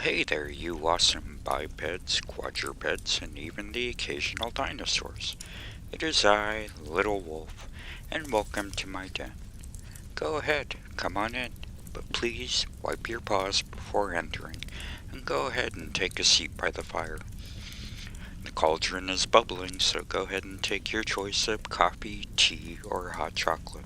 Hey there, you awesome bipeds, quadrupeds, and even the occasional dinosaurs. It is I, Little Wolf, and welcome to my den. Go ahead, come on in, but please wipe your paws before entering, and go ahead and take a seat by the fire. The cauldron is bubbling, so go ahead and take your choice of coffee, tea, or hot chocolate.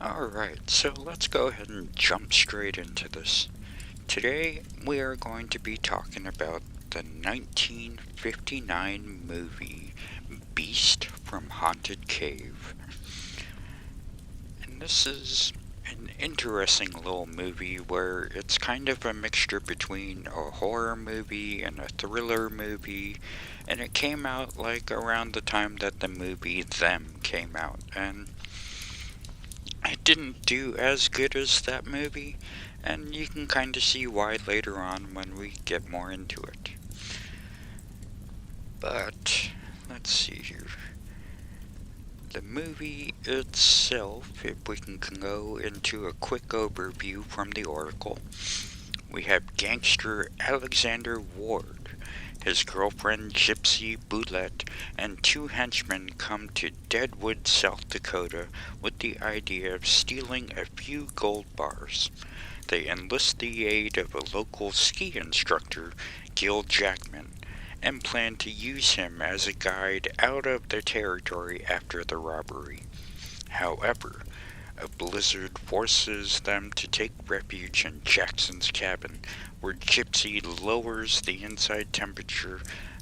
Alright, so let's go ahead and jump straight into this. Today, we are going to be talking about the 1959 movie Beast from Haunted Cave. And this is an interesting little movie where it's kind of a mixture between a horror movie and a thriller movie, and it came out like around the time that the movie Them came out, and it didn't do as good as that movie, and you can kind of see why later on when we get more into it. But, let's see here. The movie itself, if we can go into a quick overview from the article, we have gangster Alexander Ward. His girlfriend Gypsy Boulette and two henchmen come to Deadwood, South Dakota with the idea of stealing a few gold bars. They enlist the aid of a local ski instructor, Gil Jackman, and plan to use him as a guide out of their territory after the robbery. However, a blizzard forces them to take refuge in Jackson's cabin, where Gypsy lowers the inside temperature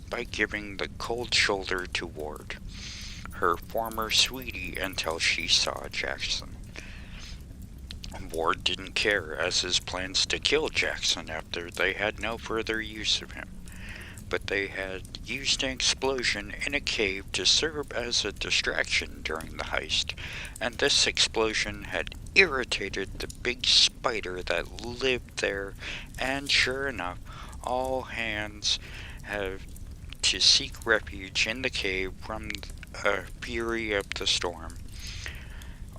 by giving the cold shoulder to Ward, her former sweetie, until she saw Jackson. Ward didn't care, as his plans to kill Jackson after they had no further use of him, but they had used an explosion in a cave to serve as a distraction during the heist, and this explosion had irritated the big spider that lived there, and sure enough, all hands have to seek refuge in the cave from the fury of the storm.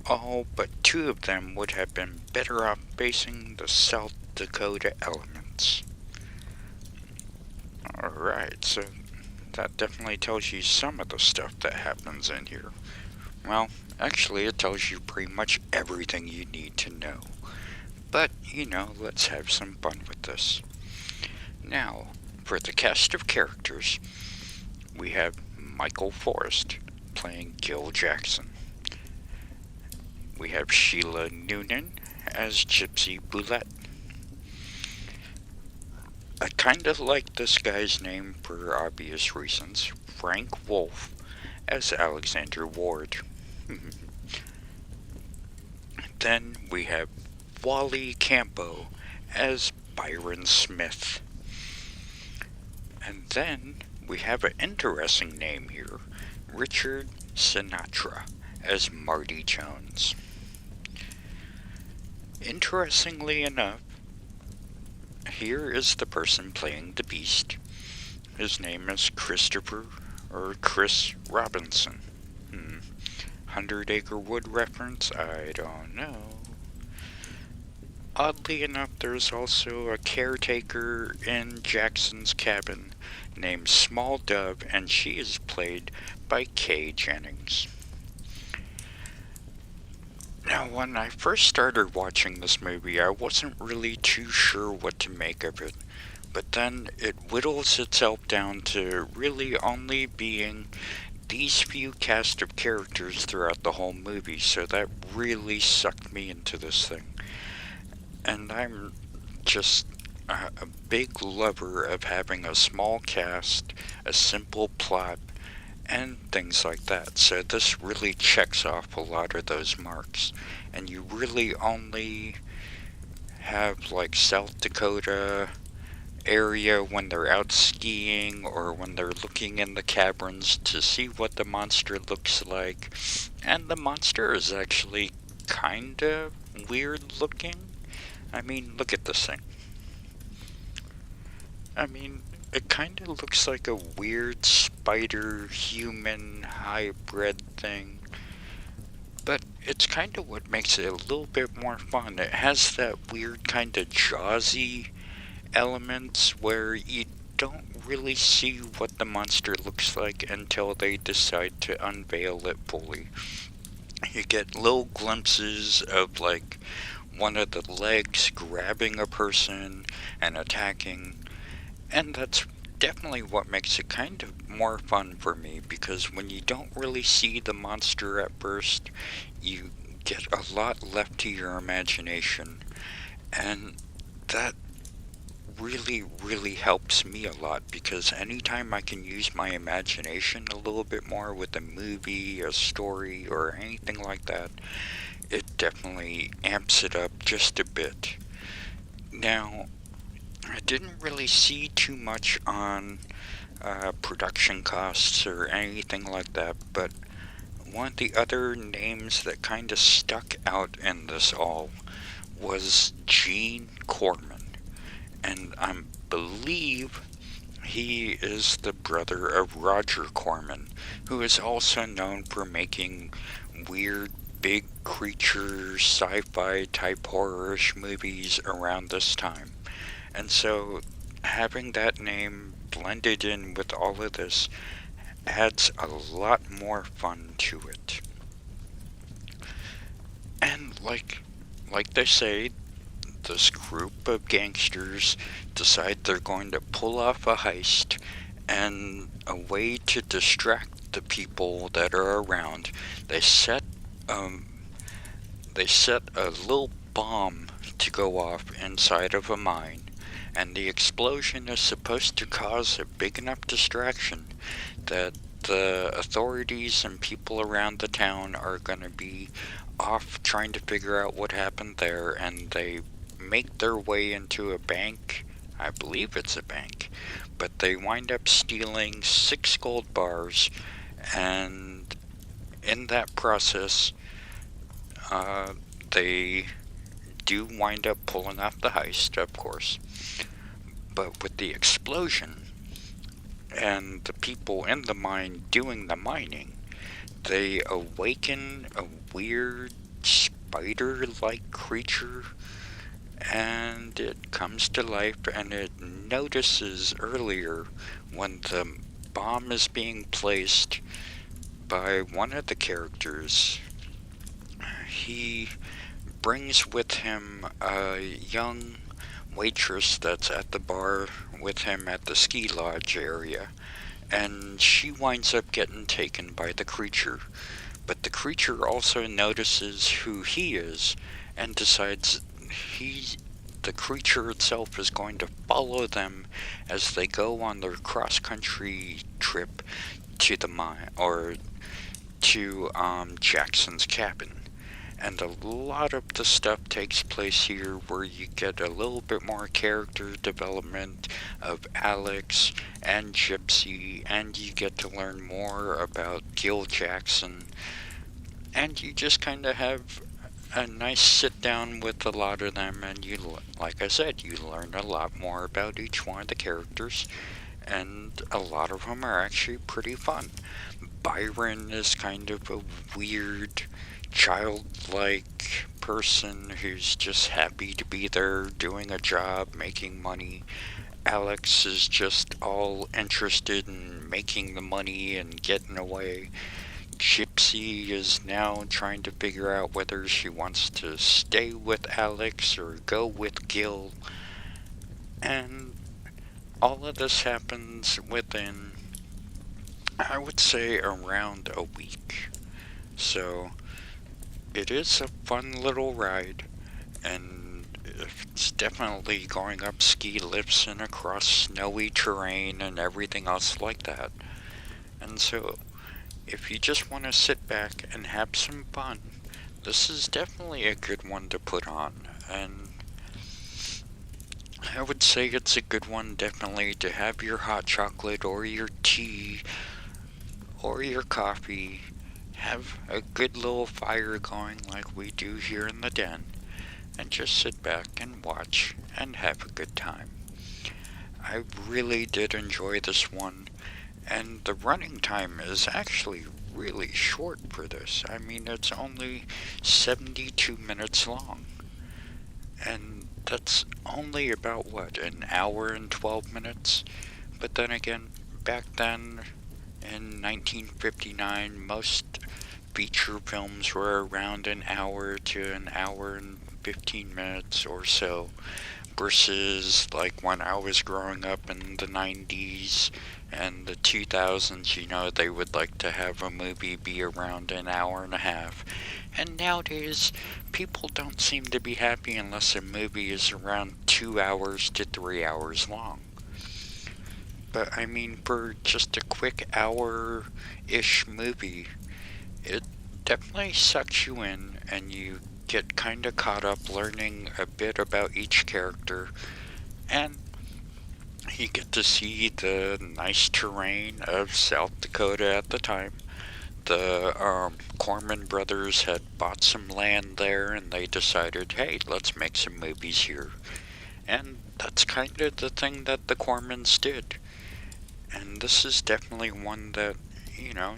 All but two of them would have been better off facing the South Dakota elements. Alright, so that definitely tells you some of the stuff that happens in here. Well, actually it tells you pretty much everything you need to know. But, let's have some fun with this. Now, for the cast of characters, we have Michael Forrest playing Gil Jackson. We have Sheila Noonan as Gypsy Boulette. I kind of like this guy's name for obvious reasons. Frank Wolf as Alexander Ward. Then we have Wally Campo as Byron Smith. And then we have an interesting name here, Richard Sinatra as Marty Jones. Interestingly enough, here is the person playing the Beast. His name is Christopher or Chris Robinson. 100 Acre Wood reference? I don't know. Oddly enough, there's also a caretaker in Jackson's cabin named Small Dove, and she is played by Kay Jennings. Now, when I first started watching this movie, I wasn't really too sure what to make of it, but then it whittles itself down to really only being these few cast of characters throughout the whole movie, so that really sucked me into this thing. And I'm just a big lover of having a small cast, a simple plot, and things like that. So this really checks off a lot of those marks. And you really only have like South Dakota area when they're out skiing or when they're looking in the caverns to see what the monster looks like. And the monster is actually kinda weird looking. I mean, look at this thing. It kind of looks like a weird spider-human hybrid thing. But it's kind of what makes it a little bit more fun. It has that weird kind of Jaws-y elements where you don't really see what the monster looks like until they decide to unveil it fully. You get little glimpses of like one of the legs grabbing a person and attacking, and that's definitely what makes it kind of more fun for me, because when you don't really see the monster at first, you get a lot left to your imagination, and that really helps me a lot, because anytime I can use my imagination a little bit more with a movie, a story, or anything like that, it definitely amps it up just a bit. Now, I didn't really see too much on production costs or anything like that, but one of the other names that kind of stuck out in this all was Gene Corman, and I believe he is the brother of Roger Corman, who is also known for making weird big creature sci-fi type horrorish movies around this time. And so having that name blended in with all of this adds a lot more fun to it. And like they say, this group of gangsters decide they're going to pull off a heist, and a way to distract the people that are around, they set um they set a little bomb to go off inside of a mine, and the explosion is supposed to cause a big enough distraction that the authorities and people around the town are going to be off trying to figure out what happened there, and they make their way into a bank. I believe it's a bank, but they wind up stealing 6 gold bars, and in that process, uh, they do wind up pulling off the heist, of course. But with the explosion and the people in the mine doing the mining, they awaken a weird spider-like creature, and it comes to life, and it notices earlier when the bomb is being placed by one of the characters. He brings with him a young waitress that's at the bar with him at the ski lodge area, and she winds up getting taken by the creature. But the creature also notices who he is and decides he the creature itself is going to follow them as they go on their cross-country trip to the mine, or to Jackson's cabin. And a lot of the stuff takes place here where you get a little bit more character development of Alex and Gypsy, and you get to learn more about Gil Jackson, and you just kind of have a nice sit down with a lot of them, and like I said, you learn a lot more about each one of the characters, and a lot of them are actually pretty fun. Byron is kind of a weird, childlike person who's just happy to be there doing a job, making money. Alex is just all interested in making the money and getting away. Gypsy is now trying to figure out whether she wants to stay with Alex or go with Gil. And all of this happens within, I would say, around a week. So it is a fun little ride, and it's definitely going up ski lifts and across snowy terrain and everything else like that. And so, if you just want to sit back and have some fun, this is definitely a good one to put on. And I would say it's a good one definitely to have your hot chocolate or your tea or your coffee, have a good little fire going like we do here in the den, and just sit back and watch and have a good time. I really did enjoy this one, and the running time is actually really short for this. I mean, it's only 72 minutes long, and that's only about, what, an hour and 12 minutes? But then again, back then, in 1959, most feature films were around an hour to an hour and 15 minutes or so, versus like when I was growing up in the 90s and the 2000s, they would like to have a movie be around an hour and a half. And nowadays, people don't seem to be happy unless a movie is around 2 hours to 3 hours long. But I mean, for just a quick hour-ish movie, it definitely sucks you in and you get kind of caught up learning a bit about each character, and you get to see the nice terrain of South Dakota at the time. The Corman brothers had bought some land there and they decided, hey, let's make some movies here. And that's kind of the thing that the Cormans did. And this is definitely one that,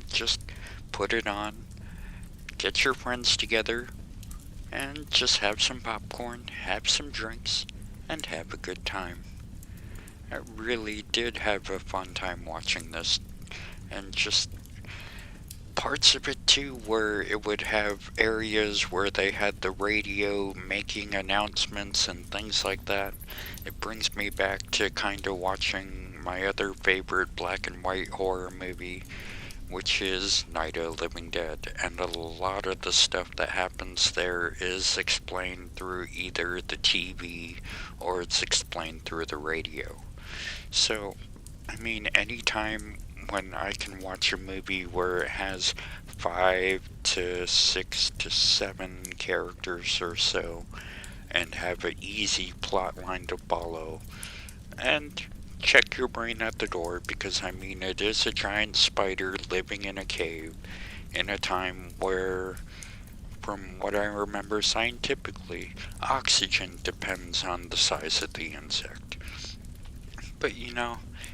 just put it on, get your friends together, and just have some popcorn, have some drinks, and have a good time. I really did have a fun time watching this, and just parts of it too where it would have areas where they had the radio making announcements and things like that. It brings me back to kind of watching my other favorite black and white horror movie, which is Night of the Living Dead, and a lot of the stuff that happens there is explained through either the TV or it's explained through the radio. So, I mean, anytime when I can watch a movie where it has 5 to 6 to 7 characters or so and have an easy plot line to follow, and check your brain at the door, because I mean, it is a giant spider living in a cave in a time where, from what I remember scientifically, oxygen depends on the size of the insect. But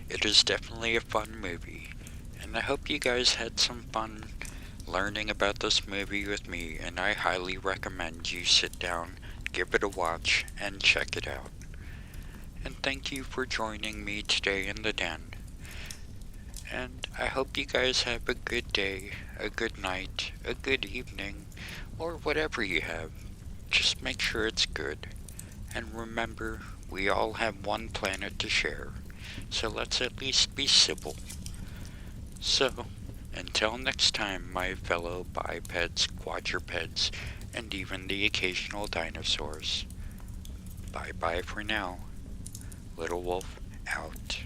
it is definitely a fun movie, and I hope you guys had some fun learning about this movie with me, and I highly recommend you sit down, give it a watch, and check it out. And thank you for joining me today in the den. And I hope you guys have a good day, a good night, a good evening, or whatever you have. Just make sure it's good. And remember, we all have one planet to share, so let's at least be civil. So, until next time, my fellow bipeds, quadrupeds, and even the occasional dinosaurs. Bye-bye for now. Little Wolf out.